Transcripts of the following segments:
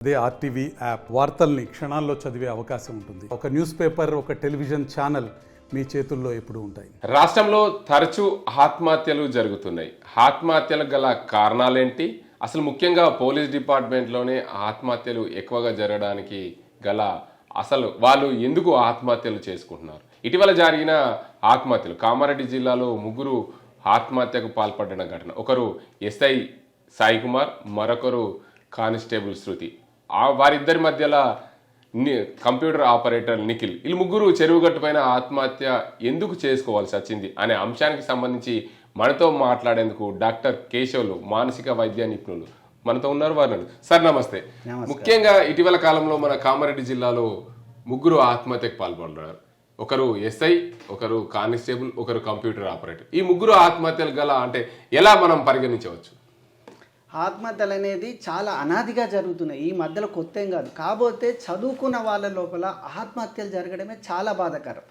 అదే RTV app వార్తల్ని క్షణాల్లో చదివే అవకాశం ఉంటుంది. ఒక న్యూస్ పేపర్, ఒక టెలివిజన్ ఛానల్ మీ చేతుల్లో ఎప్పుడూ ఉంటాయి. రాష్ట్రంలో తరచూ ఆత్మహత్యలు జరుగుతున్నాయి. ఆత్మహత్యలకు గల కారణాలేంటి? అసలు ముఖ్యంగా పోలీస్ డిపార్ట్మెంట్లోనే ఆత్మహత్యలు ఎక్కువగా జరగడానికి గల అసలు వాళ్ళు ఎందుకు ఆత్మహత్యలు చేసుకుంటున్నారు? ఇటీవల జరిగిన ఆత్మహత్యలు కామారెడ్డి జిల్లాలో ముగ్గురు ఆత్మహత్యకు పాల్పడిన ఘటన. ఒకరు ఎస్ఐ సాయి కుమార్, మరొకరు కానిస్టేబుల్ శృతి. వారిద్దరి మధ్యలో కంప్యూటర్ ఆపరేటర్ నిఖిల్, వీళ్ళు ముగ్గురు చెరువుగట్టు పైన ఆత్మహత్య ఎందుకు చేసుకోవాల్సి వచ్చింది అనే అంశానికి సంబంధించి మనతో మాట్లాడేందుకు డాక్టర్ కేశవులు, మానసిక వైద్య నిపుణులు మనతో ఉన్నారు. వారు సార్ నమస్తే. ముఖ్యంగా ఇటీవల కాలంలో మన కామారెడ్డి జిల్లాలో ముగ్గురు ఆత్మహత్యకు పాల్పడ్డారు. ఒకరు ఎస్ఐ, ఒకరు కానిస్టేబుల్, ఒకరు కంప్యూటర్ ఆపరేటర్. ఈ ముగ్గురు ఆత్మహత్యలు గల అంటే ఎలా మనం పరిగణించవచ్చు? ఆత్మహత్యలు అనేది చాలా అనాదిగా జరుగుతున్నాయి. ఈ మధ్యలో కొత్త ఏం కాదు. కాకపోతే చదువుకున్న వాళ్ళ లోపల ఆత్మహత్యలు జరగడమే చాలా బాధాకరం.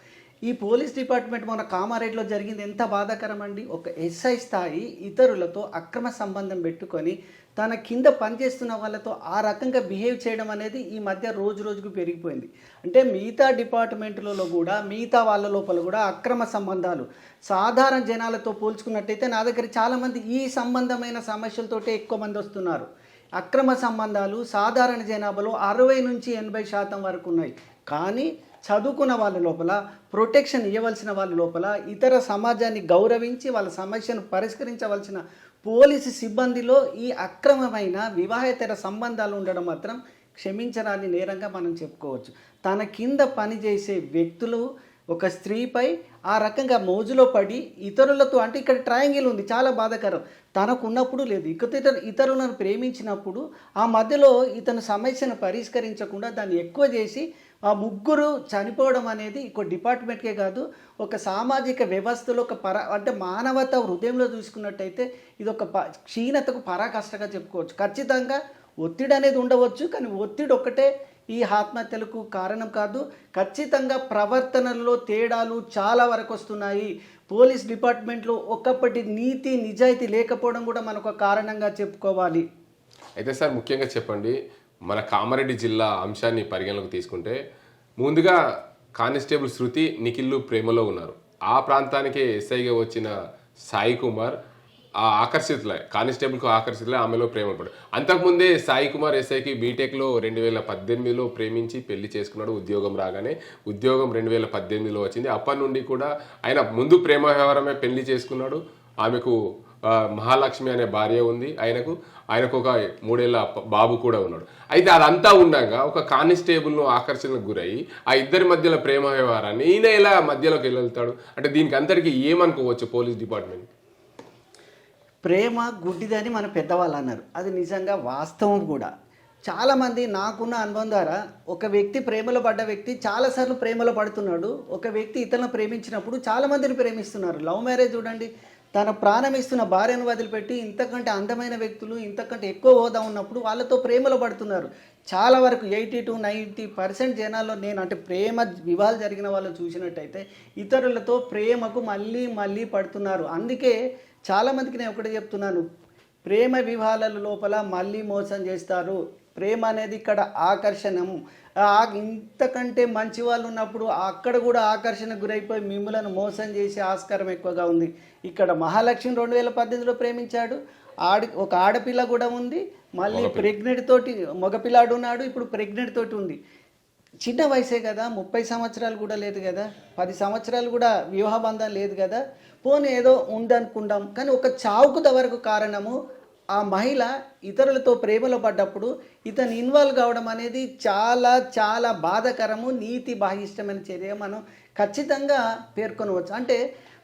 ఈ పోలీస్ డిపార్ట్మెంట్ మన కామారెడ్డిలో జరిగింది ఎంత బాధాకరం అండి. ఒక ఎస్ఐ స్థాయి ఇతరులతో అక్రమ సంబంధం పెట్టుకొని తన కింద పనిచేస్తున్న వాళ్ళతో ఆ రకంగా బిహేవ్ చేయడం అనేది ఈ మధ్య రోజు రోజుకు పెరిగిపోయింది. అంటే మిగతా డిపార్ట్మెంట్లలో కూడా మిగతా వాళ్ళ లోపల కూడా అక్రమ సంబంధాలు సాధారణ జనాలతో పోల్చుకున్నట్టయితే నా దగ్గర చాలామంది ఈ సంబంధమైన సమస్యలతోటే ఎక్కువ మంది వస్తున్నారు. అక్రమ సంబంధాలు సాధారణ జనాభాలో 60 నుంచి 80% వరకు ఉన్నాయి. కానీ చదువుకున్న వాళ్ళ లోపల, ప్రొటెక్షన్ ఇవ్వవలసిన వాళ్ళ లోపల, ఇతర సమాజాన్ని గౌరవించి వాళ్ళ సమస్యను పరిష్కరించవలసిన పోలీసు సిబ్బందిలో ఈ అక్రమమైన వివాహేతర సంబంధాలు ఉండడం మాత్రం క్షమించరాని నేరంగా మనం చెప్పుకోవచ్చు. తన కింద పనిచేసే వ్యక్తులు ఒక స్త్రీపై ఆ రకంగా మోజులో పడి ఇతరులతో, అంటే ఇక్కడ ట్రయాంగిల్ ఉంది, చాలా బాధాకరం. తనకు ఉన్నప్పుడు లేదు, ఇతరులను ప్రేమించినప్పుడు ఆ మధ్యలో ఇతను సమస్యను పరిష్కరించకుండా దాన్ని ఎక్కువ చేసి ఆ ముగ్గురు చనిపోవడం అనేది ఒక డిపార్ట్మెంట్కే కాదు, ఒక సామాజిక వ్యవస్థలో ఒక అంటే మానవత హృదయంలో చూసుకున్నట్టయితే ఇది ఒక క్షీణతకు పరాకాష్ఠగా చెప్పుకోవచ్చు. ఖచ్చితంగా ఒత్తిడి అనేది ఉండవచ్చు, కానీ ఒత్తిడి ఒక్కటే ఈ ఆత్మహత్యలకు కారణం కాదు. ఖచ్చితంగా ప్రవర్తనలో తేడాలు చాలా వరకు వస్తున్నాయి. పోలీస్ డిపార్ట్మెంట్లో ఒకప్పటి నీతి నిజాయితీ లేకపోవడం కూడా మనకు కారణంగా చెప్పుకోవాలి. అయితే సార్ ముఖ్యంగా చెప్పండి, మన కామారెడ్డి జిల్లా అంశాన్ని పరిగణలోకి తీసుకుంటే ముందుగా కానిస్టేబుల్ శృతి, నిఖిల్ ప్రేమలో ఉన్నారు. ఆ ప్రాంతానికే ఎస్ఐగా వచ్చిన సాయి కుమార్ కానిస్టేబుల్కు ఆకర్షితులే ఆమెలో ప్రేమ పడు. అంతకుముందే సాయి కుమార్ ఎస్ఐకి బీటెక్లో 2018లో ప్రేమించి పెళ్లి చేసుకున్నాడు. ఉద్యోగం రాగానే ఉద్యోగం 2018లో వచ్చింది. అప్పటి నుండి కూడా ఆయన ముందు ప్రేమ వ్యవహారమే పెళ్లి చేసుకున్నాడు. ఆమెకు మహాలక్ష్మి అనే భార్య ఉంది. ఆయనకు ఒక 3 ఏళ్ల బాబు కూడా ఉన్నాడు. అయితే అదంతా ఉండగా ఒక కానిస్టేబుల్ను ఆకర్షణకు గురయ్యి ఆ ఇద్దరి మధ్యలో ప్రేమ వ్యవహారాన్ని ఈయన ఎలా మధ్యలోకి వెళ్తాడు? అంటే దీనికి అందరికీ ఏమనుకోవచ్చు పోలీస్ డిపార్ట్మెంట్? ప్రేమ గుడ్డిదని మన పెద్దవాళ్ళు అన్నారు, అది నిజంగా వాస్తవం కూడా. చాలామంది నాకున్న అనుభవం ద్వారా ఒక వ్యక్తి ప్రేమలో పడ్డ వ్యక్తి చాలాసార్లు ప్రేమలో పడుతున్నాడు. ఒక వ్యక్తి ఇతరులను ప్రేమించినప్పుడు చాలామందిని ప్రేమిస్తున్నారు. లవ్ మ్యారేజ్ చూడండి, తన ప్రాణం ఇస్తున్న భార్యను వదిలిపెట్టి ఇంతకంటే అందమైన వ్యక్తులు, ఇంతకంటే ఎక్కువ హోదా ఉన్నప్పుడు వాళ్ళతో ప్రేమలో పడుతున్నారు. చాలా వరకు 80 to 90% జనాల్లో నేను అంటే ప్రేమ వివాహాలు జరిగిన వాళ్ళు చూసినట్టయితే ఇతరులతో ప్రేమకు మళ్ళీ మళ్ళీ పడుతున్నారు. అందుకే చాలామందికి నేను ఒకటే చెప్తున్నాను, ప్రేమ వివాహాల లోపల మళ్ళీ మోసం చేస్తారు. ప్రేమ అనేది ఇక్కడ ఆకర్షణము. ఇంతకంటే మంచి వాళ్ళు ఉన్నప్పుడు అక్కడ కూడా ఆకర్షణకు గురైపోయి మిమ్మలను మోసం చేసే ఆస్కారం ఎక్కువగా ఉంది. ఇక్కడ మహాలక్ష్మి 2018లో ప్రేమించాడు. ఒక ఆడపిల్ల కూడా ఉంది, మళ్ళీ ప్రెగ్నెంట్ తోటి మగపిల్లాడు ఉన్నాడు, ఇప్పుడు ప్రెగ్నెంట్ తోటి ఉంది. చిన్న వయసే కదా, 30 సంవత్సరాలు కూడా లేదు కదా, 10 సంవత్సరాలు కూడా వివాహ బంధం లేదు కదా, పోనీ ఏదో ఉందనుకుందాం. కానీ ఒక చావుకు వరకు కారణము ఆ మహిళ ఇతరులతో ప్రేమలో పడ్డప్పుడు ఇతను ఇన్వాల్వ్ కావడం అనేది చాలా చాలా బాధాకరము, నీతి బాహిష్టమైన చర్య మనం ఖచ్చితంగా పేర్కొనవచ్చు. అంటే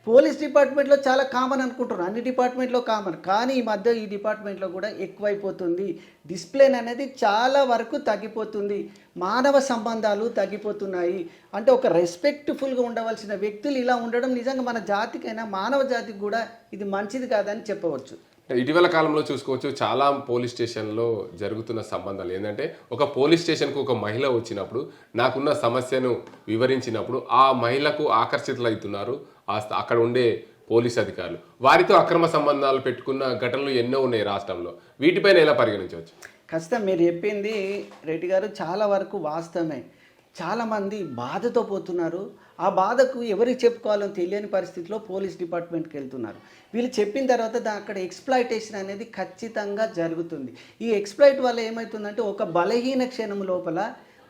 పోలీస్ డిపార్ట్మెంట్లో చాలా కామన్ అనుకుంటున్నారు, అన్ని డిపార్ట్మెంట్లో కామన్, కానీ ఈ మధ్య ఈ డిపార్ట్మెంట్లో కూడా ఎక్కువైపోతుంది. డిసిప్లిన్ అనేది చాలా వరకు తగ్గిపోతుంది, మానవ సంబంధాలు తగ్గిపోతున్నాయి. అంటే ఒక రెస్పెక్ట్ఫుల్గా ఉండవలసిన వ్యక్తులు ఇలా ఉండడం నిజంగా మన జాతికైనా మానవ జాతికి కూడా ఇది మంచిది కాదని చెప్పవచ్చు. ఇటీవల కాలంలో చూసుకోవచ్చు, చాలా పోలీస్ స్టేషన్లో జరుగుతున్న సంబంధాలు ఏంటంటే, ఒక పోలీస్ స్టేషన్కు ఒక మహిళ వచ్చినప్పుడు నాకున్న సమస్యను వివరించినప్పుడు ఆ మహిళకు ఆకర్షితులవుతున్నారు అక్కడ ఉండే పోలీస్ అధికారులు. వారితో అక్రమ సంబంధాలు పెట్టుకున్న ఘటనలు ఎన్నో ఉన్నాయి రాష్ట్రంలో. వీటిపైన ఎలా పరిగణించవచ్చు? ఖచ్చితంగా మీరు చెప్పింది రెడ్డి గారు చాలా వరకు వాస్తవమే. చాలామంది బాధతో పోతున్నారు. ఆ బాధకు ఎవరికి చెప్పుకోవాలో తెలియని పరిస్థితిలో పోలీస్ డిపార్ట్మెంట్కి వెళ్తున్నారు. వీళ్ళు చెప్పిన తర్వాత అక్కడ ఎక్స్‌ప్లాయిటేషన్ అనేది ఖచ్చితంగా జరుగుతుంది. ఈ ఎక్స్‌ప్లాయిట్ వల్ల ఏమవుతుందంటే ఒక బలహీన క్షణం లోపల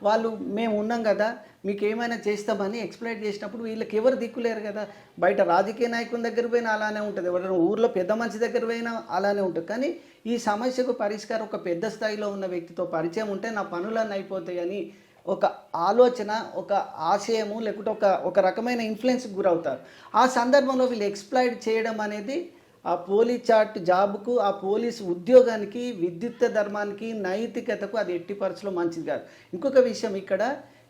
వాళ్ళు మేము ఉన్నాం కదా, మీకు ఏమైనా చేస్తామని ఎక్స్‌ప్లాయిట్ చేసినప్పుడు వీళ్ళకి ఎవరు దిక్కులేరు కదా. బయట రాజకీయ నాయకుని దగ్గర పోయినా అలానే ఉంటుంది, ఎవరైనా ఊర్లో పెద్ద మనిషి దగ్గర పోయినా అలానే ఉంటుంది. కానీ ఈ సమస్యకు పరిష్కారం ఒక పెద్ద స్థాయిలో ఉన్న వ్యక్తితో పరిచయం ఉంటే నా పనులన్నీ అయిపోతాయని ఒక ఆలోచన, ఒక ఆశయము, లేకుంటే ఒక రకమైన ఇన్ఫ్లుయెన్స్కి గురవుతారు. ఆ సందర్భంలో వీళ్ళు ఎక్స్‌ప్లాయిట్ చేయడం అనేది ఆ పోలీస్ చాట్ జాబ్కు, ఆ పోలీసు ఉద్యోగానికి, విద్యుత్ ధర్మానికి, నైతికతకు అది ఎట్టి పరిస్థితుల్లో మంచిది కాదు. ఇంకొక విషయం, ఇక్కడ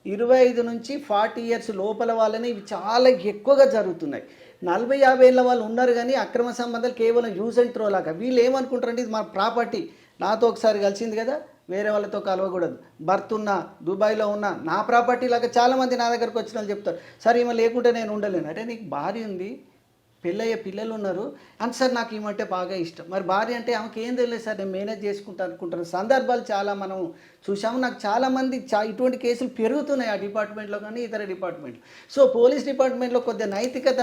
25 నుంచి 40 ఇయర్స్ లోపల వాళ్ళని ఇవి చాలా ఎక్కువగా జరుగుతున్నాయి. 40-50 ఏళ్ళ వాళ్ళు ఉన్నారు కానీ అక్రమ సంబంధాలు కేవలం యూజ్ అండ్ త్రో లాగా. వీళ్ళు ఏమనుకుంటారంటే ఇది మా ప్రాపర్టీ, నాతో ఒకసారి కలిసింది కదా, వేరే వాళ్ళతో కలవకూడదు, భర్త ఉన్నా దుబాయ్లో ఉన్నా నా ప్రాపర్టీ లాగా చాలామంది నా దగ్గరకు వచ్చిన వాళ్ళు చెప్తారు. సార్ ఈమె లేకుంటే నేను ఉండలేను. అంటే నీకు భార్య ఉంది, పెళ్ళయ్యే పిల్లలు ఉన్నారు, అంటే సార్ నాకు ఈమంటే బాగా ఇష్టం. మరి భార్య అంటే ఆమెకి ఏం తెలియదు సార్, నేను మేనేజ్ చేసుకుంటా అనుకుంటాను. సందర్భాలు చాలా మనం చూసాము. నాకు చాలామంది ఇటువంటి కేసులు పెరుగుతున్నాయి ఆ డిపార్ట్మెంట్లో కానీ ఇతర డిపార్ట్మెంట్లో. సో పోలీస్ డిపార్ట్మెంట్లో కొద్దిగా నైతికత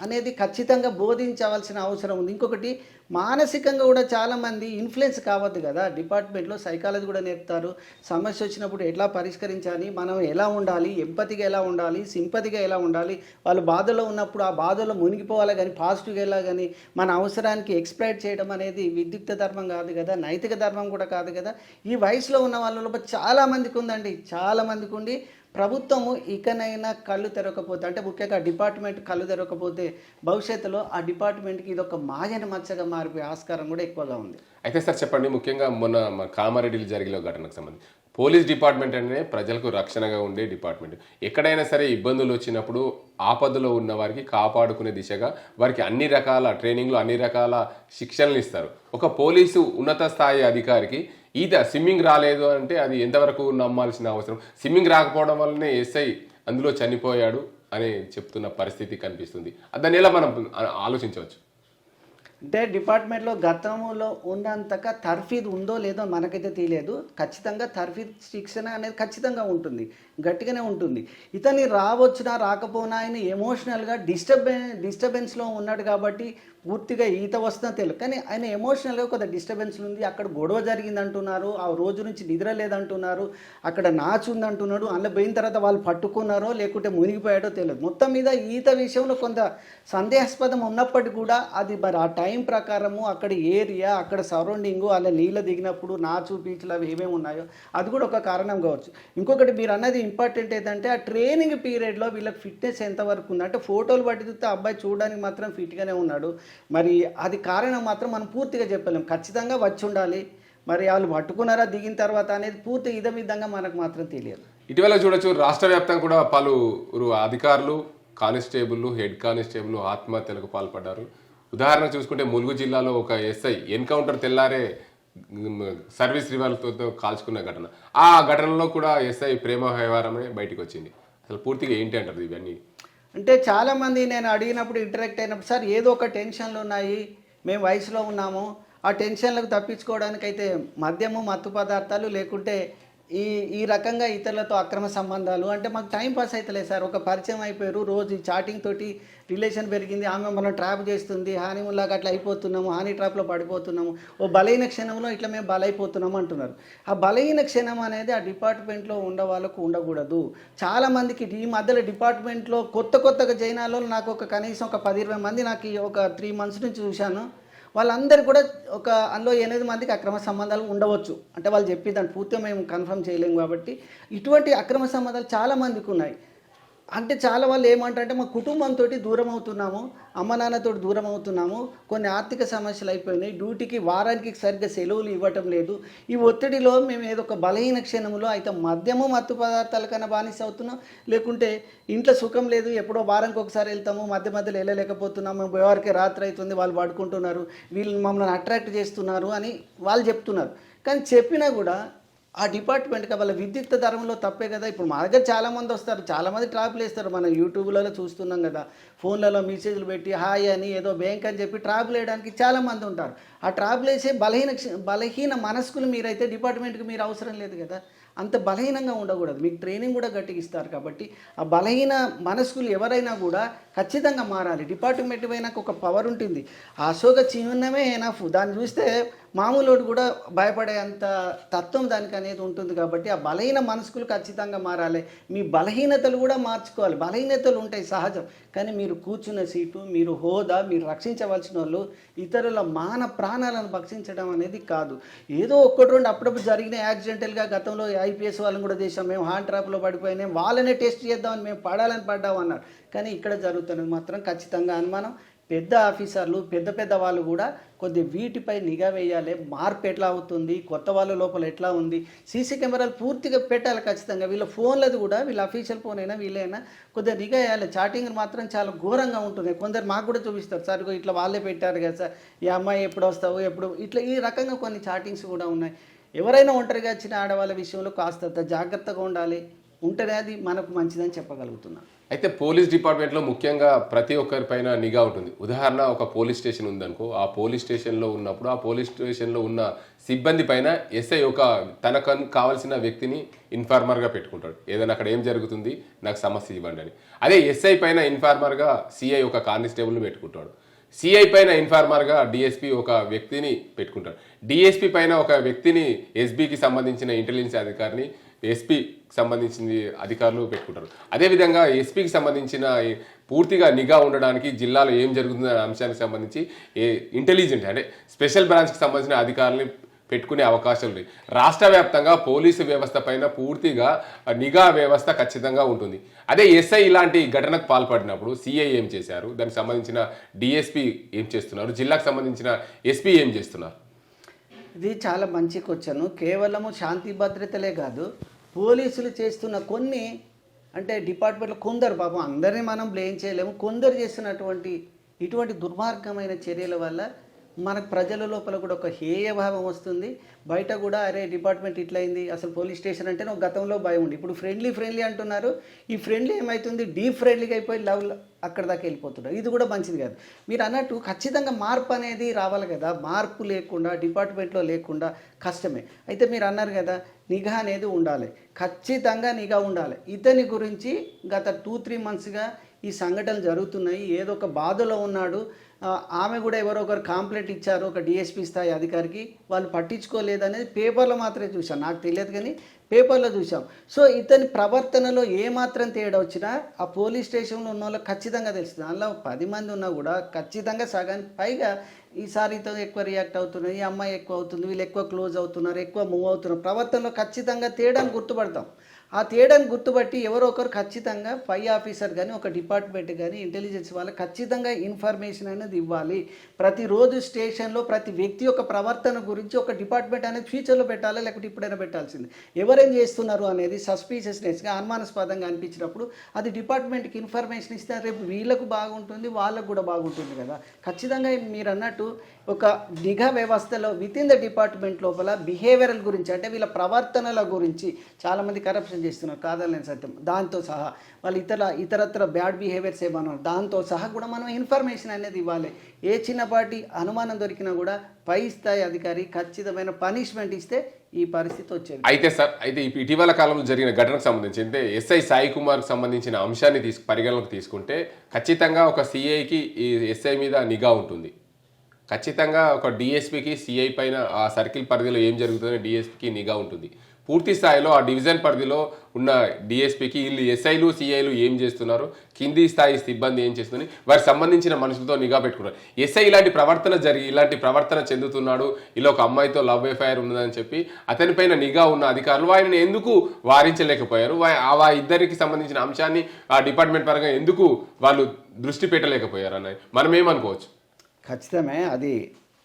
అనేది ఖచ్చితంగా బోధించవలసిన అవసరం ఉంది. ఇంకొకటి, మానసికంగా కూడా చాలామంది ఇన్ఫ్లుయెన్స్ కావద్దు కదా. డిపార్ట్మెంట్లో సైకాలజీ కూడా నేర్పుతారు. సమస్య వచ్చినప్పుడు ఎట్లా పరిష్కరించాలి, మనం ఎలా ఉండాలి, ఎంపతిగా ఎలా ఉండాలి, సింపతిగా ఎలా ఉండాలి, వాళ్ళు బాధలో ఉన్నప్పుడు ఆ బాధలో మునిగిపోవాలి కానీ పాజిటివ్గా ఎలా కానీ మన అవసరానికి ఎక్స్‌ప్లాయిట్ చేయడం అనేది విద్యుక్త ధర్మం కాదు కదా, నైతిక ధర్మం కూడా కాదు కదా. ఈ వయసులో ఉన్న వాళ్ళలో చాలామందికి ఉందండి, చాలామందికి ఉండి ప్రభుత్వము ఇకనైనా కళ్ళు తెరవకపోతే, అంటే ముఖ్యంగా డిపార్ట్మెంట్ కళ్ళు తెరవకపోతే భవిష్యత్తులో ఆ డిపార్ట్మెంట్కి ఇది ఒక మాయని మచ్చగా మారిపోయే ఆస్కారం కూడా ఎక్కువగా ఉంది. అయితే సార్ చెప్పండి, ముఖ్యంగా మొన్న కామారెడ్డిలో జరిగిన ఘటనకు సంబంధించి పోలీస్ డిపార్ట్మెంట్ అనేది ప్రజలకు రక్షణగా ఉండే డిపార్ట్మెంట్. ఎక్కడైనా సరే ఇబ్బందులు వచ్చినప్పుడు ఆపదలో ఉన్న వారికి కాపాడుకునే దిశగా వారికి అన్ని రకాల ట్రైనింగ్లు, అన్ని రకాల శిక్షణలు ఇస్తారు. ఒక పోలీసు ఉన్నత స్థాయి అధికారికి స్విమ్మింగ్ రాలేదు అంటే అది ఎంతవరకు నమ్మాల్సిన అవసరం? స్విమ్మింగ్ రాకపోవడం వల్లనే ఎస్ఐ అందులో చనిపోయాడు అని చెప్తున్న పరిస్థితి కనిపిస్తుంది. దాన్ని ఎలా మనం ఆలోచించవచ్చు? అంటే డిపార్ట్మెంట్లో గతంలో ఉన్నంతగా తర్ఫీదు ఉందో లేదో మనకైతే తెలియదు. ఖచ్చితంగా తర్ఫీదు శిక్షణ అనేది ఖచ్చితంగా ఉంటుంది, గట్టిగానే ఉంటుంది. ఇతని రావచ్చునా రాకపోయినా ఆయన ఎమోషనల్గా డిస్టర్బెన్స్లో ఉన్నాడు కాబట్టి పూర్తిగా ఈత వస్తుందో తెలియదు. కానీ ఆయన ఎమోషనల్గా కొంత డిస్టర్బెన్స్ ఉంది. అక్కడ గొడవ జరిగింది అంటున్నారు, ఆ రోజు నుంచి నిద్ర లేదంటున్నారు, అక్కడ నాచు ఉందంటున్నాడు. అందులో పోయిన తర్వాత వాళ్ళు పట్టుకున్నారో లేకుంటే మునిగిపోయాడో తెలియదు. మొత్తం మీద ఈత విషయంలో కొంత సందేహాస్పదం ఉన్నప్పటికీ కూడా అది మరి ఆ టైం ప్రకారము అక్కడ ఏరియా, అక్కడ సరౌండింగు, అలా నీళ్ళ దిగినప్పుడు నాచు పీచులు అవి ఏమేమి ఉన్నాయో అది కూడా ఒక కారణం కావచ్చు. ఇంకొకటి మీరు అన్నది ఇంపార్టెంట్ ఏంటంటే ఆ ట్రైనింగ్ పీరియడ్లో వీళ్ళకి ఫిట్నెస్ ఎంతవరకు ఉంది. అంటే ఫోటోలు పట్టి చూస్తే అబ్బాయి చూడడానికి మాత్రం ఫిట్గానే ఉన్నాడు, మరి అది కారణం మాత్రం మనం పూర్తిగా చెప్పలేం. ఖచ్చితంగా వచ్చి ఉండాలి, మరి వాళ్ళు పట్టుకున్నారా దిగిన తర్వాత అనేది పూర్తి విధంగా మనకు మాత్రం తెలియదు. ఇటీవల చూడొచ్చు, రాష్ట్ర వ్యాప్తంగా కూడా పలువురు అధికారులు, కానిస్టేబుల్, హెడ్ కానిస్టేబుల్ ఆత్మహత్యలకు పాల్పడ్డారు. ఉదాహరణ చూసుకుంటే ములుగు జిల్లాలో ఒక ఎస్ఐ ఎన్కౌంటర్ తెల్లారే సర్వీస్ రివాల్వర్తో కాల్చుకున్న ఘటన. ఆ ఘటనలో కూడా ఎస్ఐ ప్రేమ వ్యవహారమే బయటకు వచ్చింది. అసలు పూర్తిగా ఏంటి అంటారు ఇవన్నీ? అంటే చాలామంది నేను అడిగినప్పుడు ఇంటరాక్ట్ అయినప్పుడు, సార్ ఏదో ఒక టెన్షన్లు ఉన్నాయి, మేము వయసులో ఉన్నాము, ఆ టెన్షన్లకు తప్పించుకోవడానికైతే మద్యము, మత్తు పదార్థాలు, లేకుంటే ఈ రకంగా ఇతరులతో అక్రమ సంబంధాలు, అంటే మాకు టైం పాస్ అవుతలేదు సార్. ఒక పరిచయం అయిపోయారు, రోజు చాటింగ్ తోటి రిలేషన్ పెరిగింది, ఆమె మనం ట్రాప్ చేస్తుంది, హానీముల్లాగా అట్లా అయిపోతున్నాము, హానీ ట్రాప్లో పడిపోతున్నాము, ఓ బలహీన క్షణంలో ఇట్లా మేము బలైపోతున్నాము అంటున్నారు. ఆ బలహీన క్షణం అనేది ఆ డిపార్ట్మెంట్లో ఉండే వాళ్ళకు ఉండకూడదు. చాలామందికి ఈ మధ్యలో డిపార్ట్మెంట్లో కొత్తగా జాయిన్ అయిన వాళ్ళు నాకు కనీసం ఒక 10-20 మంది నాకు ఒక 3 months నుంచి చూశాను. వాళ్ళందరూ కూడా అందులో 8 మందికి అక్రమ సంబంధాలు ఉండవచ్చు. అంటే వాళ్ళు చెప్పేదాన్ని పూర్తిగా మేము కన్ఫర్మ్ చేయలేము కాబట్టి ఇటువంటి అక్రమ సంబంధాలు చాలామందికి ఉన్నాయి. అంటే చాలా వాళ్ళు ఏమంటారంటే మా కుటుంబంతో దూరం అవుతున్నాము, అమ్మ నాన్నతో దూరం అవుతున్నాము, కొన్ని ఆర్థిక సమస్యలు అయిపోయినాయి, డ్యూటీకి వారానికి సరిగ్గా సెలవులు ఇవ్వటం లేదు, ఈ ఒత్తిడిలో మేము ఏదో ఒక బలహీన క్షణంలో అయితే మద్యము, మత్తు పదార్థాల కన్నా బానిస అవుతున్నాం, లేకుంటే ఇంట్లో సుఖం లేదు, ఎప్పుడో వారానికి ఒకసారి వెళ్తాము, మధ్యలో వెళ్ళలేకపోతున్నాము, ఎవరికి రాత్రి అవుతుంది, వాళ్ళు పడుకుంటున్నారు, వీళ్ళు మమ్మల్ని అట్రాక్ట్ చేస్తున్నారు అని వాళ్ళు చెప్తున్నారు. కానీ చెప్పినా కూడా ఆ డిపార్ట్మెంట్కి వాళ్ళ విద్యుత్ ధరంలో తప్పే కదా. ఇప్పుడు మా దగ్గర చాలామంది వస్తారు, చాలామంది ట్రాప్లు వేస్తారు, మనం యూట్యూబ్లలో చూస్తున్నాం కదా, ఫోన్లలో మెసేజ్లు పెట్టి హాయ్ అని ఏదో బ్యాంక్ అని చెప్పి ట్రాప్లు వేయడానికి చాలామంది ఉంటారు. ఆ ట్రాప్లు వేసే బలహీన మనస్కులు మీరైతే డిపార్ట్మెంట్కి మీరు అవసరం లేదు కదా. అంత బలహీనంగా ఉండకూడదు, మీకు ట్రైనింగ్ కూడా గట్టిగా ఇస్తారు. కాబట్టి ఆ బలహీన మనస్కులు ఎవరైనా కూడా ఖచ్చితంగా మారాలి. డిపార్ట్మెంట్ పోయినాక ఒక పవర్ ఉంటుంది, ఆ అశోక చిహ్నమే ఎనఫ్. దాన్ని చూస్తే మామూలుడు కూడా భయపడే అంత తత్వం దానికి అనేది ఉంటుంది. కాబట్టి ఆ బలహీన మనస్కులు ఖచ్చితంగా మారాలి. మీ బలహీనతలు కూడా మార్చుకోవాలి. బలహీనతలు ఉంటాయి సహజం, కానీ మీరు కూర్చున్న సీటు, మీరు హోదా, మీరు రక్షించవలసిన వాళ్ళు ఇతరుల మాన ప్రాణాలను భక్షించడం అనేది కాదు. ఏదో ఒక్కటి రెండు అప్పుడప్పుడు జరిగిన యాక్సిడెంటల్గా గతంలో ఐపీఎస్ వాళ్ళని కూడా చేసాం, మేము హార్ట్ ట్రాప్లో పడిపోయినాం, వాళ్ళనే టెస్ట్ చేద్దామని మేము పడాలని పడ్డామన్నారు. కానీ ఇక్కడ జరుగుతున్నది మాత్రం ఖచ్చితంగా అనుమానం. పెద్ద ఆఫీసర్లు, పెద్ద పెద్ద వాళ్ళు కూడా కొద్ది వీటిపై నిఘా వేయాలి. మార్పు ఎట్లా అవుతుంది, కొత్త వాళ్ళ లోపల ఎట్లా ఉంది, సీసీ కెమెరాలు పూర్తిగా పెట్టాలి ఖచ్చితంగా. వీళ్ళ ఫోన్లది కూడా, వీళ్ళ అఫీషియల్ ఫోన్ అయినా వీళ్ళైనా కొద్దిగా నిఘా వేయాలి. చాటింగ్ మాత్రం చాలా ఘోరంగా ఉంటుంది. కొందరు మాకు కూడా చూపిస్తారు, సార్ ఇట్లా వాళ్ళే పెట్టారు కదా సార్, ఈ అమ్మాయి ఎప్పుడు వస్తావు ఎప్పుడు, ఇట్లా ఈ రకంగా కొన్ని చాటింగ్స్ కూడా ఉన్నాయి. ఎవరైనా ఒంటరిగా వచ్చిన ఆడవాళ్ళ విషయంలో కాస్త జాగ్రత్తగా ఉండాలి, ఉంటేనే అది మనకు మంచిదని చెప్పగలుగుతున్నాను. అయితే పోలీస్ డిపార్ట్మెంట్లో ముఖ్యంగా ప్రతి ఒక్కరిపైన నిఘా ఉంటుంది. ఉదాహరణ, ఒక పోలీస్ స్టేషన్ ఉందనుకో, ఆ పోలీస్ స్టేషన్లో ఉన్నప్పుడు ఆ పోలీస్ స్టేషన్లో ఉన్న సిబ్బంది పైన ఎస్ఐ తనకు కావాల్సిన వ్యక్తిని ఇన్ఫార్మర్గా పెట్టుకుంటాడు. ఏదైనా అక్కడ ఏం జరుగుతుంది, నాకు సమస్య ఇవ్వండి అని. అదే ఎస్ఐ పైన ఇన్ఫార్మర్గా సిఐ ఒక కానిస్టేబుల్ని పెట్టుకుంటాడు. సిఐ పైన ఇన్ఫార్మర్గా డిఎస్పీ ఒక వ్యక్తిని పెట్టుకుంటాడు. డిఎస్పీ పైన ఒక వ్యక్తిని ఎస్బీకి సంబంధించిన ఇంటెలిజెన్స్ అధికారిని, ఎస్పీకి సంబంధించిన అధికారులు పెట్టుకుంటారు. అదేవిధంగా ఎస్పీకి సంబంధించిన పూర్తిగా నిఘా ఉండడానికి జిల్లాలో ఏం జరుగుతుందనే అంశానికి సంబంధించి ఇంటెలిజెంట్ అంటే స్పెషల్ బ్రాంచ్కి సంబంధించిన అధికారులని పెట్టుకునే అవకాశాలు ఉన్నాయి. రాష్ట్ర వ్యాప్తంగా పోలీసు వ్యవస్థ పైన పూర్తిగా నిఘా వ్యవస్థ ఖచ్చితంగా ఉంటుంది. అదే ఎస్ఐ ఇలాంటి ఘటనకు పాల్పడినప్పుడు సిఐ ఏం చేశారు, దానికి సంబంధించిన డిఎస్పీ ఏం చేస్తున్నారు, జిల్లాకు సంబంధించిన ఎస్పీ ఏం చేస్తున్నారు? ఇది చాలా మంచి క్వశ్చన్. కేవలము శాంతి భద్రతలే కాదు, పోలీసులు చేస్తున్న కొన్ని అంటే డిపార్ట్మెంట్లో కొందరు, పాపం అందరినీ మనం బ్లేమ్ చేయలేము, కొందరు చేస్తున్నటువంటి ఇటువంటి దుర్మార్గమైన చర్యల వల్ల మనకు ప్రజల లోపల కూడా ఒక హేయభావం వస్తుంది. బయట కూడా అరే డిపార్ట్మెంట్ ఇట్లయింది, అసలు పోలీస్ స్టేషన్ అంటే ఒక గతంలో భయం ఉంది, ఇప్పుడు ఫ్రెండ్లీ అంటున్నారు. ఈ ఫ్రెండ్లీ ఏమవుతుంది, డీప్ ఫ్రెండ్లీగా అయిపోయి లవ్ అక్కడ దాకా వెళ్ళిపోతున్నారు. ఇది కూడా మంచిది కాదు. మీరు అన్నట్టు ఖచ్చితంగా మార్పు అనేది రావాలి కదా. మార్పు లేకుండా డిపార్ట్మెంట్లో లేకుండా కష్టమే. అయితే మీరు అన్నారు కదా, నిఘా అనేది ఉండాలి, ఖచ్చితంగా నిఘా ఉండాలి. ఇతని గురించి గత 2-3 monthsగా ఈ సంఘటనలు జరుగుతున్నాయి. ఏదో ఒక బాధలో ఉన్నాడు, ఆమె కూడా ఎవరో ఒకరు కంప్లైంట్ ఇచ్చారు ఒక డిఎస్పీ స్థాయి అధికారికి, వాళ్ళు పట్టించుకోలేదనేది పేపర్లో మాత్రమే చూసాం, నాకు తెలియదు కానీ పేపర్లో చూసాం. సో ఇతని ప్రవర్తనలో ఏమాత్రం తేడా వచ్చినా ఆ పోలీస్ స్టేషన్లో ఉన్న వాళ్ళకి ఖచ్చితంగా తెలుస్తుంది. అందులో 10 మంది ఉన్నా కూడా ఖచ్చితంగా సగానికి పైగా ఈసారితో ఎక్కువ రియాక్ట్ అవుతున్నారు, ఈ అమ్మాయి ఎక్కువ అవుతుంది, వీళ్ళు ఎక్కువ క్లోజ్ అవుతున్నారు, ఎక్కువ మూవ్ అవుతున్నారు, ప్రవర్తనలో ఖచ్చితంగా తేడాను గుర్తుపడతాం. ఆ తేడాను గుర్తుపట్టి ఎవరో ఒకరు ఖచ్చితంగా పై ఆఫీసర్ కానీ ఒక డిపార్ట్మెంట్ కానీ ఇంటెలిజెన్స్ వాళ్ళకి ఖచ్చితంగా ఇన్ఫర్మేషన్ అనేది ఇవ్వాలి. ప్రతిరోజు స్టేషన్లో ప్రతి వ్యక్తి యొక్క ప్రవర్తన గురించి ఒక డిపార్ట్మెంట్ అనేది ఫ్యూచర్లో పెట్టాలి, లేకపోతే ఇప్పుడైనా పెట్టాల్సింది. ఎవరేం చేస్తున్నారు అనేది సస్పీషియస్నెస్గా అనుమానాస్పదంగా అనిపించినప్పుడు అది డిపార్ట్మెంట్కి ఇన్ఫర్మేషన్ ఇస్తే రేపు వీళ్ళకు బాగుంటుంది, వాళ్ళకు కూడా బాగుంటుంది కదా. ఖచ్చితంగా మీరు అన్నట్టు ఒక నిఘా వ్యవస్థలో వితిన్ ద డిపార్ట్మెంట్ లోపల బిహేవియరల్ గురించి అంటే వీళ్ళ ప్రవర్తనల గురించి చాలామంది కరప్షన్ చేస్తున్నారు, కాదలేని సత్యం. దాంతో సహా వాళ్ళు ఇతరత్ర బ్యాడ్ బిహేవియర్స్ ఏమన్నారు, దాంతో సహా కూడా మనం ఇన్ఫర్మేషన్ అనేది ఇవ్వాలి. ఏ చిన్నపాటి అనుమానం దొరికినా కూడా పై స్థాయి అధికారి ఖచ్చితమైన పనిష్మెంట్ ఇస్తే ఈ పరిస్థితి వచ్చేది. అయితే సార్, అయితే ఇటీవల కాలంలో జరిగిన ఘటనకు సంబంధించి అంటే ఎస్ఐ సాయి కుమార్కి సంబంధించిన అంశాన్ని పరిగణలోకి తీసుకుంటే ఖచ్చితంగా ఒక సిఐకి ఈ ఎస్ఐ మీద నిఘా ఉంటుంది. ఖచ్చితంగా ఒక డిఎస్పీకి సిఐ పైన ఆ సర్కిల్ పరిధిలో ఏం జరుగుతుందో డిఎస్పీకి నిఘా ఉంటుంది. పూర్తి స్థాయిలో ఆ డివిజన్ పరిధిలో ఉన్న డిఎస్పీకి వీళ్ళు ఎస్ఐలు సిఐలు ఏం చేస్తున్నారు, కింది స్థాయి సిబ్బంది ఏం చేస్తుంది, వారికి సంబంధించిన మనుషులతో నిఘా పెట్టుకున్నారు. ఎస్ఐ ఇలాంటి ప్రవర్తన చెందుతున్నాడు, ఇలా ఒక అమ్మాయితో లవ్ ఎఫ్ఐఆర్ ఉన్నదని చెప్పి అతనిపైన నిఘా ఉన్న అధికారులు ఆయనను ఎందుకు వారించలేకపోయారు, ఆ ఇద్దరికి సంబంధించిన అంశాన్ని ఆ డిపార్ట్మెంట్ పరంగా ఎందుకు వాళ్ళు దృష్టి పెట్టలేకపోయారు అన్నది మనం ఏమనుకోవచ్చు? ఖచ్చితమే. అది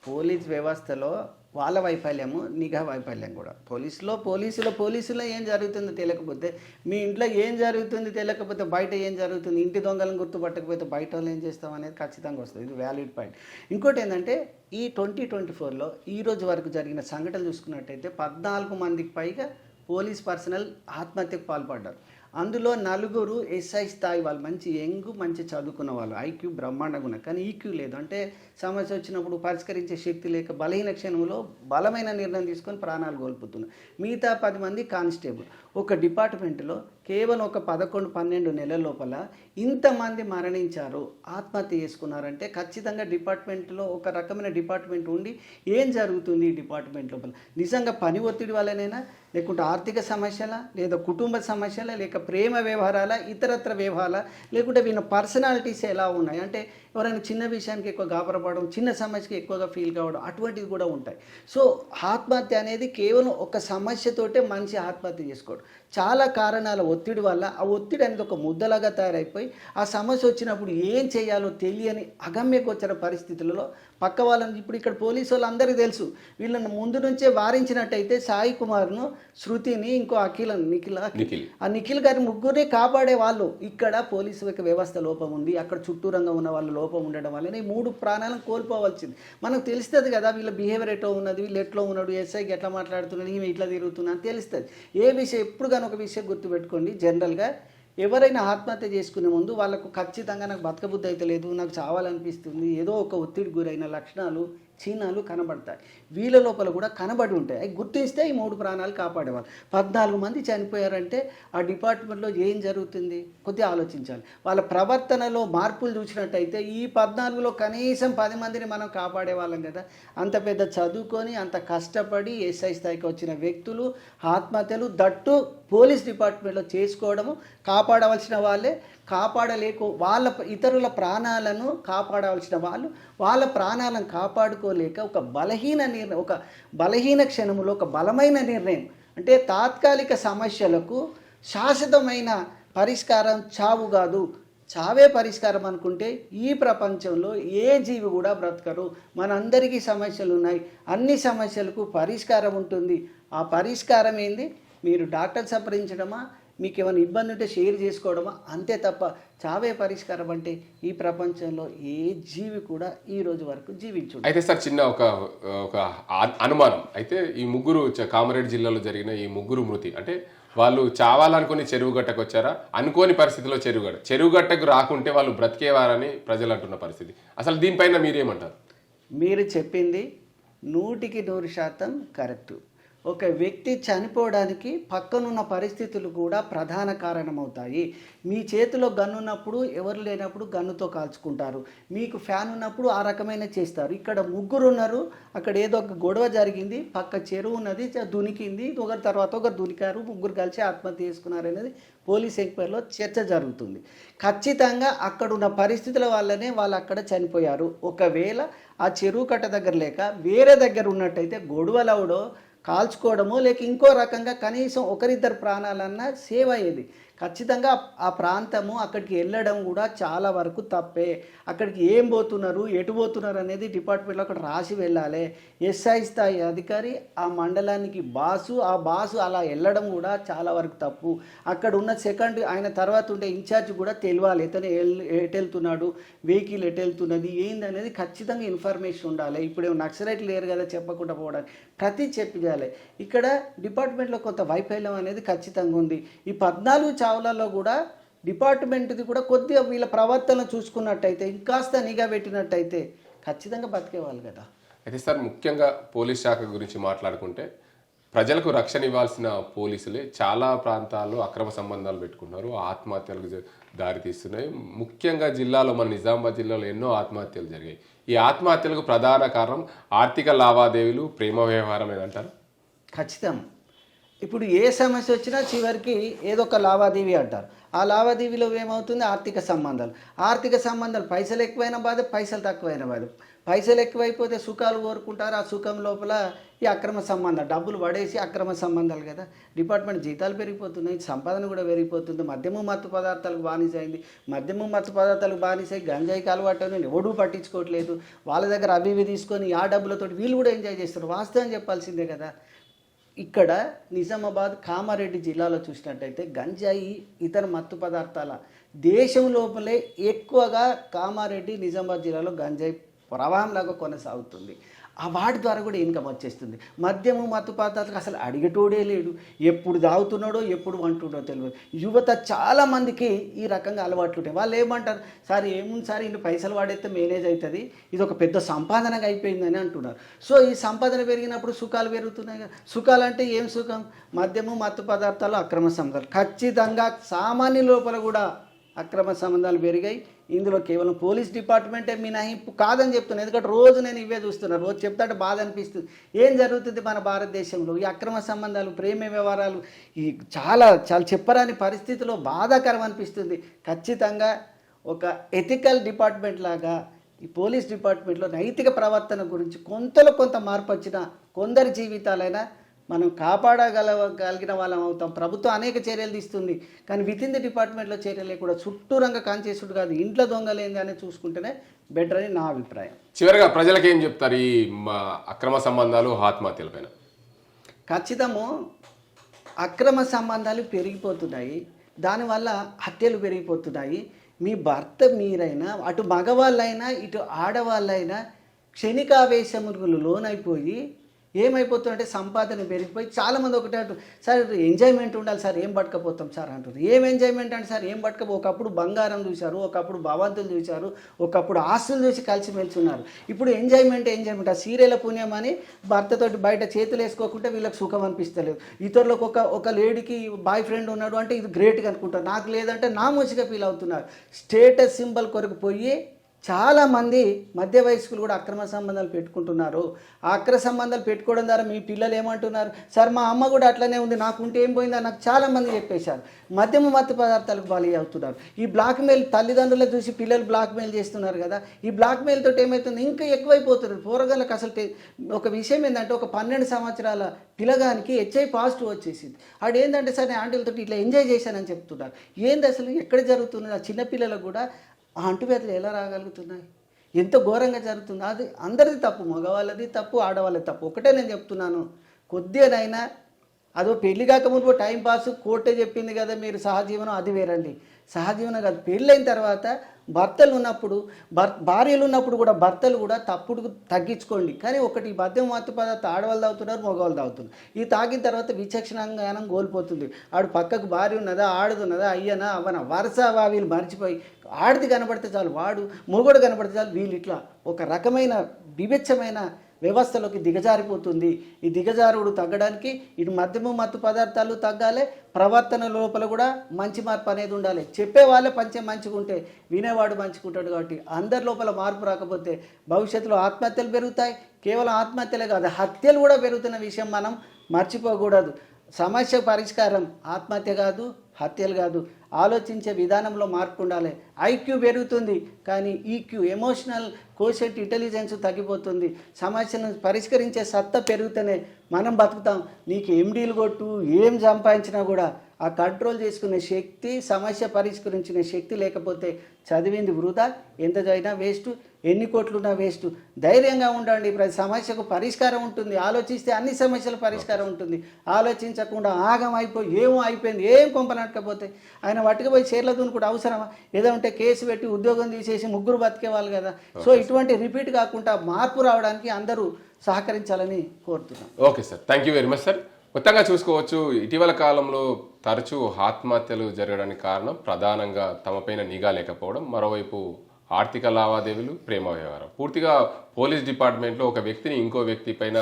పోలీస్ వ్యవస్థలో వాళ్ళ వైఫల్యము, నిఘా వైఫల్యం కూడా. పోలీసులో ఏం జరుగుతుందో తెలియకపోతే, మీ ఇంట్లో ఏం జరుగుతుంది తెలియకపోతే బయట ఏం జరుగుతుంది, ఇంటి దొంగలను గుర్తుపట్టకపోతే బయట వాళ్ళు ఏం చేస్తాం అనేది ఖచ్చితంగా వస్తుంది. ఇది వ్యాలిడ్ పాయింట్. ఇంకోటి ఏంటంటే ఈ 2024లో ఈ రోజు వరకు జరిగిన సంఘటనలు చూసుకున్నట్టయితే 14 మందికి పైగా పోలీస్ పర్సనల్ ఆత్మహత్యకు పాల్పడ్డారు. అందులో 4 ఎస్ఐ స్థాయి వాళ్ళు, మంచి యంగ్, మంచి చదువుకున్న వాళ్ళు, ఐక్యూ బ్రహ్మాండంగా ఉన్నాయి. కానీ ఈక్యూ లేదు. అంటే సమస్య వచ్చినప్పుడు పరిష్కరించే శక్తి లేక బలహీన క్షణంలో బలమైన నిర్ణయం తీసుకొని ప్రాణాలు కోల్పోతున్నారు. మిగతా 10 మంది కానిస్టేబుల్. ఒక డిపార్ట్మెంట్లో కేవలం ఒక 11-12 నెలల లోపల ఇంతమంది మరణించారు, ఆత్మహత్య చేసుకున్నారంటే ఖచ్చితంగా డిపార్ట్మెంట్లో ఒక రకమైన డిపార్ట్మెంట్ ఉండి ఏం జరుగుతుంది ఈ డిపార్ట్మెంట్ లోపల? నిజంగా పని ఒత్తిడి వల్లనైనా, లేకుంటే ఆర్థిక సమస్యల, లేదా కుటుంబ సమస్యల, లేక ప్రేమ వ్యవహారాల, ఇతరత్ర వ్యవహారాల, లేకుంటే వీళ్ళ పర్సనాలిటీస్ ఎలా ఉన్నాయి అంటే ఎవరైనా చిన్న విషయానికి ఎక్కువ గాబరపడడం, చిన్న సమస్యకి ఎక్కువగా ఫీల్ కావడం, అటువంటివి కూడా ఉంటాయి. సో ఆత్మహత్య అనేది కేవలం ఒక సమస్యతోటే మనిషి ఆత్మహత్య చేసుకోవడం. చాలా కారణాల ఒత్తిడి వల్ల ఆ ఒత్తిడి అనేది ఒక ముద్దలాగా తయారైపోయి ఆ సమస్య వచ్చినప్పుడు ఏం చేయాలో తెలియని అగమ్యగోచర పరిస్థితులలో పక్క వాళ్ళని, ఇప్పుడు ఇక్కడ పోలీసు వాళ్ళు అందరికీ తెలుసు, వీళ్ళని ముందు నుంచే వారించినట్టయితే సాయి కుమార్ను, శృతిని, ఇంకో నిఖిల్ ఆ నిఖిల్ గారి ముగ్గురిని కాపాడే వాళ్ళు. ఇక్కడ పోలీసు వ్యవస్థ లోపం ఉంది, అక్కడ చుట్టూరంగా ఉన్న వాళ్ళు లోపం ఉండడం వల్ల ఈ 3 ప్రాణాలను కోల్పోవాల్సింది. మనకు తెలుస్తుంది కదా వీళ్ళ బిహేవియర్ ఎట్లా ఉన్నది, వీళ్ళు ఎట్లా ఉన్నాడు, ఎస్ఐకి ఎట్లా మాట్లాడుతున్నాడు, ఈమె ఇట్లా తిరుగుతున్నా అని తెలుస్తుంది. ఏ విషయం ఎప్పుడు కానీ ఒక విషయం గుర్తుపెట్టుకోండి, జనరల్గా ఎవరైనా ఆత్మహత్య చేసుకునే ముందు వాళ్ళకు ఖచ్చితంగా నాకు బతకబుద్ధి అయితే లేదు, నాకు చావాలనిపిస్తుంది, ఏదో ఒక ఒత్తిడి గురైన లక్షణాలు, చిహ్నాలు కనబడతాయి. వీళ్ళ లోపల కూడా కనబడి ఉంటాయి. అవి గుర్తిస్తే ఈ 3 ప్రాణాలు కాపాడేవాళ్ళు. 14 మంది చనిపోయారంటే ఆ డిపార్ట్మెంట్లో ఏం జరుగుతుంది కొద్దిగా ఆలోచించాలి. వాళ్ళ ప్రవర్తనలో మార్పులు చూసినట్టయితే ఈ 14లో కనీసం 10 మందిని మనం కాపాడేవాళ్ళం కదా. అంత పెద్ద చదువుకొని అంత కష్టపడి ఎస్ఐ స్థాయికి వచ్చిన వ్యక్తులు ఆత్మహత్యలు దట్టు పోలీస్ డిపార్ట్మెంట్లో చేసుకోవడము, కాపాడవలసిన వాళ్ళే వాళ్ళ ఇతరుల ప్రాణాలను కాపాడవలసిన వాళ్ళు వాళ్ళ ప్రాణాలను కాపాడుకోలేక ఒక బలహీన క్షణంలో ఒక బలమైన నిర్ణయం, అంటే తాత్కాలిక సమస్యలకు శాశ్వతమైన పరిష్కారం చావు కాదు, చావే పరిష్కారం అనుకుంటే ఈ ప్రపంచంలో ఏ జీవి కూడా బ్రతకరు. మనందరికీ సమస్యలు ఉన్నాయి, అన్ని సమస్యలకు పరిష్కారం ఉంటుంది. ఆ పరిష్కారం ఏంది? మీరు డాక్టర్ సంప్రదించడమా, మీకు ఏమైనా ఇబ్బంది ఉంటే షేర్ చేసుకోవడమా, అంతే తప్ప చావే పరిష్కారం అంటే ఈ ప్రపంచంలో ఏ జీవి కూడా ఈ రోజు వరకు జీవించు. అయితే సార్ చిన్న ఒక అనుమానం. అయితే ఈ ముగ్గురు కామారెడ్డి జిల్లాలో జరిగిన ఈ ముగ్గురు మృతి అంటే వాళ్ళు చావాలనుకుని చెరువుగట్టకు వచ్చారా, అనుకోని పరిస్థితిలో చెరువుగట్టకు రాకుంటే వాళ్ళు బ్రతికేవారని ప్రజలు అంటున్న పరిస్థితి. అసలు దీనిపైన మీరేమంటారు? మీరు చెప్పింది 100% కరెక్టు. ఒక వ్యక్తి చనిపోవడానికి పక్కనున్న పరిస్థితులు కూడా ప్రధాన కారణమవుతాయి. మీ చేతిలో గన్ను ఉన్నప్పుడు, ఎవరు లేనప్పుడు గన్నుతో కాల్చుకుంటారు. మీకు ఫ్యాన్ ఉన్నప్పుడు ఆ రకమైన చేస్తారు. ఇక్కడ ముగ్గురు ఉన్నారు, అక్కడ ఏదో ఒక గొడవ జరిగింది, పక్క చెరువు ఉన్నది, దునికింది, ఒకరి తర్వాత ఒకరు దునికారు, ముగ్గురు కలిసి ఆత్మహత్య చేసుకున్నారు అనేది పోలీస్ ఎంక్వైరీలో చర్చ జరుగుతుంది. ఖచ్చితంగా అక్కడున్న పరిస్థితుల వల్లనే వాళ్ళు అక్కడ చనిపోయారు. ఒకవేళ ఆ చెరువు కట్ట దగ్గర లేక వేరే దగ్గర ఉన్నట్టయితే గొడవలవడో, కాల్చుకోవడమో, లేక ఇంకో రకంగా కనీసం ఒకరిద్దరు ప్రాణాలన్నా సేవ్ అయ్యేది. ఖచ్చితంగా ఆ ప్రాంతము అక్కడికి వెళ్ళడం కూడా చాలా వరకు తప్పే. అక్కడికి ఏం పోతున్నారు, ఎటు పోతున్నారు అనేది డిపార్ట్మెంట్లో అక్కడ రాసి వెళ్ళాలి. ఎస్ఐ స్థాయి అధికారి ఆ మండలానికి బాసు, ఆ బాసు అలా వెళ్ళడం కూడా చాలా వరకు తప్పు. అక్కడ ఉన్న సెకండ్ ఆయన తర్వాత ఉండే ఇన్ఛార్జ్ కూడా తెలియాలి, ఇతను ఎటు వెళ్తున్నాడు, వెహికల్ ఎటు వెళ్తున్నది ఏంది అనేది ఖచ్చితంగా ఇన్ఫర్మేషన్ ఉండాలి. ఇప్పుడు నక్సలైట్లు లేరు కదా చెప్పకుండా పోవడానికి, ప్రతి చెప్పి చేయాలి. ఇక్కడ డిపార్ట్మెంట్లో కొంత వైఫల్యం అనేది ఖచ్చితంగా ఉంది. ఈ 14 చావులలో కూడా డిపార్ట్మెంట్ది కూడా కొద్దిగా వీళ్ళ ప్రవర్తన చూసుకున్నట్టయితే, ఇంకాస్త నిఘా పెట్టినట్టయితే ఖచ్చితంగా బతికేవాళ్ళు కదా. అయితే సార్ ముఖ్యంగా పోలీస్ శాఖ గురించి మాట్లాడుకుంటే ప్రజలకు రక్షణ ఇవ్వాల్సిన పోలీసులే చాలా ప్రాంతాల్లో అక్రమ సంబంధాలు పెట్టుకున్నారు, ఆత్మహత్యలకు దారితీస్తున్నాయి. ముఖ్యంగా జిల్లాలో మన నిజామాబాద్ జిల్లాలో ఎన్నో ఆత్మహత్యలు జరిగాయి. ఈ ఆత్మహత్యలకు ప్రధాన కారణం ఆర్థిక లావాదేవీలు, ప్రేమ వ్యవహారం ఏదంటారు? ఖచ్చితం. ఇప్పుడు ఏ సమస్య వచ్చినా చివరికి ఏదో ఒక లావాదేవీ అంటారు. ఆ లావాదేవీలో ఏమవుతుంది? ఆర్థిక సంబంధాలు. పైసలు ఎక్కువైన బాధ, పైసలు తక్కువైన బాధ. పైసలు ఎక్కువైపోతే సుఖాలు కోరుకుంటారు, ఆ సుఖం లోపల ఈ అక్రమ సంబంధాలు, డబ్బులు పడేసి అక్రమ సంబంధాలు కదా. డిపార్ట్మెంట్ జీతాలు పెరిగిపోతున్నాయి, సంపాదన కూడా పెరిగిపోతుంది, మద్యము మత్తు పదార్థాలకు బానిస అయింది, మద్యము మత్తు పదార్థాలకు బానిస అయి గంజాయికి అలవాటు అని ఎవడూ పట్టించుకోవట్లేదు. వాళ్ళ దగ్గర అవి ఇవి తీసుకొని ఆ డబ్బులతో వీళ్ళు కూడా ఎంజాయ్ చేస్తారు. వాస్తవం చెప్పాల్సిందే కదా. ఇక్కడ నిజామాబాద్ కామారెడ్డి జిల్లాలో చూసినట్టయితే గంజాయి ఇతర మత్తు పదార్థాల దేశం లోపలే ఎక్కువగా కామారెడ్డి నిజామాబాద్ జిల్లాలో గంజాయి ప్రవాహంలాగా కొనసాగుతుంది. ఆ వాటి ద్వారా కూడా ఇన్కమ్ వచ్చేస్తుంది. మద్యము మత్తు పదార్థాలకు అసలు అడిగటోడే లేడు, ఎప్పుడు తాగుతున్నాడో ఎప్పుడు వంటుడో తెలియదు. యువత చాలామందికి ఈ రకంగా అలవాట్లు ఉంటాయి. వాళ్ళు ఏమంటారు, సార్ ఏముంది సార్ ఇన్ని పైసలు వాడేస్తే మేనేజ్ అవుతుంది, ఇది ఒక పెద్ద సంపాదనగా అయిపోయిందని అంటున్నారు. సో ఈ సంపాదన పెరిగినప్పుడు సుఖాలు పెరుగుతున్నాయి కదా. సుఖాలు అంటే ఏం సుఖం? మద్యము మత్తు పదార్థాలు అక్రమ సంబంధాలు. ఖచ్చితంగా సామాన్య లోపల కూడా అక్రమ సంబంధాలు పెరిగాయి. ఇందులో కేవలం పోలీస్ డిపార్ట్మెంటే మినహాయింపు కాదని చెప్తున్నాను. ఎందుకంటే రోజు నేను ఇవే చూస్తున్నాను, రోజు చెప్తాంటే బాధ అనిపిస్తుంది. ఏం జరుగుతుంది మన భారతదేశంలో? ఈ అక్రమ సంబంధాలు, ప్రేమ వ్యవహారాలు, ఈ చాలా చాలా చెప్పరాని పరిస్థితిలో బాధాకరం అనిపిస్తుంది. ఖచ్చితంగా ఒక ఎథికల్ డిపార్ట్మెంట్ లాగా ఈ పోలీస్ డిపార్ట్మెంట్లో నైతిక ప్రవర్తన గురించి కొంత మార్పు వచ్చినా కొందరి జీవితాలైనా మనం కాపాడగలిగిన వాళ్ళం అవుతాం. ప్రభుత్వం అనేక చర్యలు తీస్తుంది, కానీ విత్ ఇన్ ది డిపార్ట్మెంట్లో చర్యలే కూడా చుట్టూరంగా కాంచేసుడు కాదు, ఇంట్లో దొంగలేంది అని చూసుకుంటేనే బెటర్ అని నా అభిప్రాయం. చివరిగా ప్రజలకు ఏం చెప్తారు ఈ అక్రమ సంబంధాలు ఆత్మహత్యలపైన? ఖచ్చితము అక్రమ సంబంధాలు పెరిగిపోతున్నాయి, దానివల్ల హత్యలు పెరిగిపోతున్నాయి. మీ భర్త మీరైనా, అటు మగవాళ్ళైనా ఇటు ఆడవాళ్ళైనా క్షణికావేశములకు లోనైపోయి ఏమైపోతుందంటే సంపాదన పెరిగిపోయి చాలామంది ఒకటే అంటారు, సార్ ఎంజాయ్మెంట్ ఉండాలి సార్, ఏం పట్టుకపోతాం సార్ అంటారు. ఏం ఎంజాయ్మెంట్ అంటే సార్ ఏం పట్టుకపో, ఒకప్పుడు బంగారం చూశారు, ఒకప్పుడు భవంతులు చూశారు, ఒకప్పుడు ఆస్తులు చూసి కలిసిమెలిసి ఉన్నారు. ఇప్పుడు ఎంజాయ్మెంట్ ఆ సీరియల్ పుణ్యం అని భర్తతోటి బయట చేతులు వేసుకోకుంటే వీళ్ళకి సుఖం అనిపిస్తలేదు. ఇతరులకు ఒక లేడీకి బాయ్ ఫ్రెండ్ ఉన్నాడు అంటే ఇది గ్రేట్గా అనుకుంటారు, నాకు లేదంటే నామోషిగా ఫీల్ అవుతున్నారు. స్టేటస్ సింబల్ కొరకు పోయి చాలామంది మధ్య వయస్కులు కూడా అక్రమ సంబంధాలు పెట్టుకుంటున్నారు. ఆ అక్రమ సంబంధాలు పెట్టుకోవడం ద్వారా మీ పిల్లలు ఏమంటున్నారు, సార్ మా అమ్మ కూడా అట్లనే ఉంది, నాకుంటే ఏం పోయిందా, నాకు చాలామంది చెప్పేశారు. మద్యము మత్తు పదార్థాలకు బలి అవుతున్నారు. ఈ బ్లాక్మెయిల్ తల్లిదండ్రులు చూసి పిల్లలు బ్లాక్మెయిల్ చేస్తున్నారు కదా. ఈ బ్లాక్మెయిల్ తోటి ఏమవుతుంది, ఇంకా ఎక్కువైపోతుంది. పోరగాళ్ళకి అసలు ఒక విషయం ఏంటంటే, ఒక 12 సంవత్సరాల పిల్లగానికి HIV+ వచ్చేసింది. ఆడు ఏంటంటే సార్ నేను ఆంటీలతో ఇట్లా ఎంజాయ్ చేశానని చెప్తున్నారు. ఏంది అసలు ఎక్కడ జరుగుతుంది? ఆ చిన్నపిల్లలకు కూడా ఆ అంటువ్యాధులు ఎలా రాగలుగుతున్నాయి? ఎంత ఘోరంగా జరుగుతుంది. అది అందరిది తప్పు, మగవాళ్ళది తప్పు, ఆడవాళ్ళది తప్పు. ఒకటే నేను చెప్తున్నాను, కొద్దిగానైనా అదో పెళ్లి కాకముందు టైంపాస్ కోర్టే చెప్పింది కదా మీరు సహజీవనం, అది వేరండి. సహజీవనం కాదు, పెళ్ళైన తర్వాత భర్తలు ఉన్నప్పుడు భార్యలు ఉన్నప్పుడు కూడా భర్తలు కూడా తప్పుడు తగ్గించుకోండి. కానీ ఒకటి మద్యం మత్తు పదార్థం ఆడవాళ్ళు తాగుతున్నారు, మగవాళ్ళు తాగుతున్నారు. ఈ తాగిన తర్వాత విచక్షణ జ్ఞానం కోల్పోతుంది. ఆడు పక్కకు భార్య ఉన్నదా, ఆడది ఉన్నదా, అయ్యనా అవనా వరుస వీళ్ళు మర్చిపోయి ఆడది కనబడితే చాలు, వాడు మొగుడు కనబడితే చాలు, వీళ్ళు ఇట్లా ఒక రకమైన వివచ్చమైన వ్యవస్థలోకి దిగజారిపోతుంది. ఈ దిగజారుడు తగ్గడానికి ఇటు మద్యము మత్తు పదార్థాలు తగ్గాలి, ప్రవర్తన లోపల కూడా మంచి మార్పు అనేది ఉండాలి. చెప్పే వాళ్ళే పంచే మంచిగా ఉంటే వినేవాడు మంచిగుంటాడు. కాబట్టి అందరి లోపల మార్పు రాకపోతే భవిష్యత్తులో ఆత్మహత్యలు పెరుగుతాయి. కేవలం ఆత్మహత్యలే కాదు, హత్యలు కూడా పెరుగుతున్న విషయం మనం మర్చిపోకూడదు. సమస్య పరిష్కారం ఆత్మహత్య కాదు, హత్యలు కాదు, ఆలోచించే విధానంలో మార్పు ఉండాలి. IQ పెరుగుతుంది, కానీ EQ ఎమోషనల్ కోషెంట్ ఇంటెలిజెన్స్ తగ్గిపోతుంది. సమస్యను పరిష్కరించే సత్తా పెరుగుతూనే మనం బతుకుతాం. నీకు MDలు కొట్టు, ఏం సంపాదించినా కూడా ఆ కంట్రోల్ చేసుకునే శక్తి, సమస్య పరిష్కరించిన శక్తి లేకపోతే చదివింది వృధా, ఎంత చదివినా వేస్ట్, ఎన్ని కోట్లున్నా వేస్ట్. ధైర్యంగా ఉండండి, ప్రతి సమస్యకు పరిష్కారం ఉంటుంది. ఆలోచిస్తే అన్ని సమస్యల పరిష్కారం ఉంటుంది. ఆలోచించకుండా ఆగం అయిపోయి ఏమో అయిపోయింది, ఏం కొంపనట్టకపోతే ఆయన పట్టుకుపోయి చీరల కూడా అవసరమా? ఏదో ఉంటే కేసు పెట్టి ఉద్యోగం తీసేసి ముగ్గురు బతికేవాళ్ళు కదా. సో ఇటువంటి రిపీట్ కాకుండా మార్పు రావడానికి అందరూ సహకరించాలని కోరుతున్నాం. Okay sir, thank you very much sir. మొత్తంగా చూసుకోవచ్చు, ఇటీవల కాలంలో తరచూ ఆత్మహత్యలు జరగడానికి కారణం ప్రధానంగా తమపైన నిఘా లేకపోవడం, మరోవైపు ఆర్థిక లావాదేవీలు, ప్రేమ వ్యవహారం. పూర్తిగా పోలీస్ డిపార్ట్మెంట్లో ఒక వ్యక్తిని ఇంకో వ్యక్తి పైన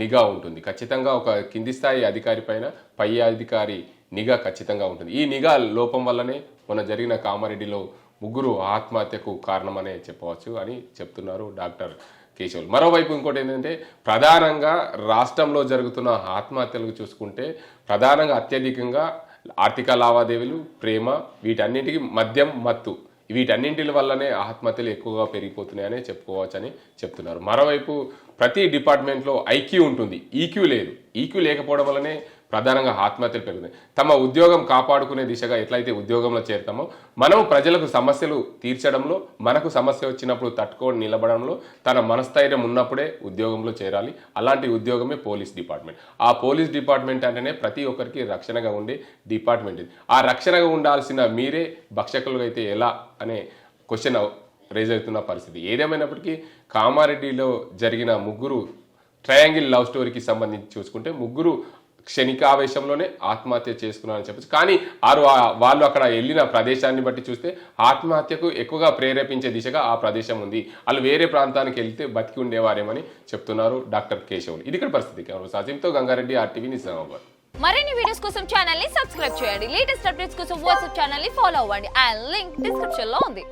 నిఘా ఉంటుంది. ఖచ్చితంగా ఒక కింది స్థాయి అధికారి పైన పై అధికారి నిఘా ఖచ్చితంగా ఉంటుంది. ఈ నిఘా లోపం వల్లనే మొన్న జరిగిన కామారెడ్డిలో ముగ్గురు ఆత్మహత్యకు కారణమనే చెప్పవచ్చు అని చెప్తున్నారు డాక్టర్ కేశవులు. మరోవైపు ఇంకోటి ఏంటంటే, ప్రధానంగా రాష్ట్రంలో జరుగుతున్న ఆత్మహత్యలకు చూసుకుంటే ప్రధానంగా అత్యధికంగా ఆర్థిక లావాదేవీలు, ప్రేమ, వీటన్నిటికీ మద్యం మత్తు వీటన్నింటి వల్లనే ఆత్మహత్యలు ఎక్కువగా పెరిగిపోతున్నాయని చెప్పుకోవచ్చని చెప్తున్నారు. మరోవైపు ప్రతి డిపార్ట్మెంట్లో ఐక్యూ ఉంటుంది, ఈక్యూ లేదు. ఈక్యూ లేకపోవడం వల్లనే ప్రధానంగా ఆత్మహత్యలు పెరుగుతాయి. తమ ఉద్యోగం కాపాడుకునే దిశగా ఎట్లయితే ఉద్యోగంలో చేరుతామో మనం ప్రజలకు సమస్యలు తీర్చడంలో, మనకు సమస్య వచ్చినప్పుడు తట్టుకొని నిలబడంలో తన మనస్థైర్యం ఉన్నప్పుడే ఉద్యోగంలో చేరాలి. అలాంటి ఉద్యోగమే పోలీస్ డిపార్ట్మెంట్. ఆ పోలీస్ డిపార్ట్మెంట్ అంటేనే ప్రతి ఒక్కరికి రక్షణగా ఉండే డిపార్ట్మెంట్ ఇది. ఆ రక్షణగా ఉండాల్సిన మీరే భక్షకులు అయితే ఎలా అనే క్వశ్చన్ రేజ్ అవుతున్న పరిస్థితి. ఏదేమైనప్పటికీ కామారెడ్డిలో జరిగిన ముగ్గురు ట్రయాంగిల్ లవ్ స్టోరీకి సంబంధించి చూసుకుంటే ముగ్గురు క్షణికావేశంలోనే ఆత్మహత్య చేసుకున్నారని చెప్పచ్చు. కానీ వాళ్ళు అక్కడ వెళ్ళిన ప్రదేశాన్ని బట్టి చూస్తే ఆత్మహత్యకు ఎక్కువగా ప్రేరేపించే దిశగా ఆ ప్రదేశం ఉంది. వాళ్ళు వేరే ప్రాంతానికి వెళ్తే బతికి ఉండేవారేమని చెప్తున్నారు డాక్టర్ కేశవులు. ఇది ఇక్కడ పరిస్థితి. సచిన్తో గంగారెడ్డి, RTV నిజామాబాద్. మరిన్ని వీడియోస్ కోసం ఛానల్ ని సబ్స్క్రైబ్ చేయండి. లేటెస్ట్ అప్డేట్స్ కోసం వాట్సాప్ ఛానల్ ని ఫాలో అవ్వండి. అండ్ లింక్ డిస్క్రిప్షన్ లో ఉంది.